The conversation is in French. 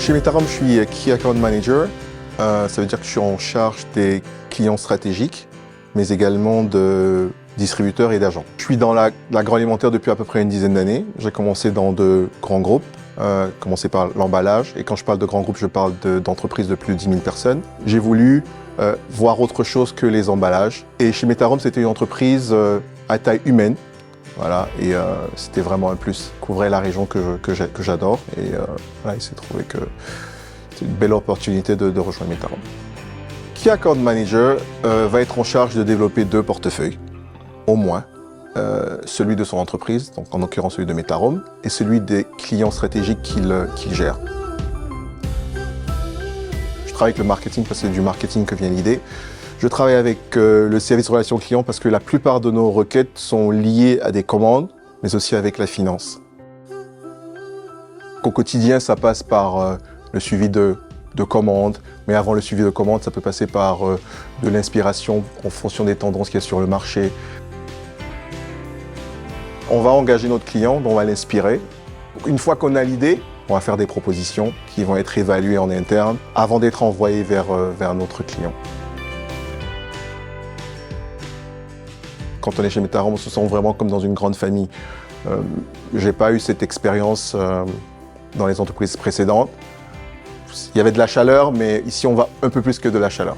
Chez Metarom, je suis Key Account Manager. Ça veut dire que je suis en charge des clients stratégiques, mais également de distributeurs et d'agents. Je suis dans l'agroalimentaire depuis à peu près une dizaine d'années. J'ai commencé dans de grands groupes, commencé par l'emballage. Et quand je parle de grands groupes, je parle d'entreprises de plus de 10 000 personnes. J'ai voulu voir autre chose que les emballages. Et chez Metarom, c'était une entreprise à taille humaine. Voilà, et c'était vraiment un plus. Couvrir la région que j'adore. Et voilà, il s'est trouvé que c'est une belle opportunité de rejoindre Metarom. Key Account Manager va être en charge de développer 2 portefeuilles, au moins. Celui de son entreprise, donc en l'occurrence celui de Metarom, et celui des clients stratégiques qu'il gère. Je travaille avec le marketing parce que c'est du marketing que vient l'idée. Je travaille avec le service relations clients parce que la plupart de nos requêtes sont liées à des commandes, mais aussi avec la finance. Au quotidien, ça passe par le suivi de commandes, mais avant le suivi de commandes, ça peut passer par de l'inspiration en fonction des tendances qu'il y a sur le marché. On va engager notre client, on va l'inspirer. Une fois qu'on a l'idée, on va faire des propositions qui vont être évaluées en interne avant d'être envoyées vers notre client. Quand on est chez Metarom, on se sent vraiment comme dans une grande famille. Je n'ai pas eu cette expérience dans les entreprises précédentes. Il y avait de la chaleur, mais ici on va un peu plus que de la chaleur.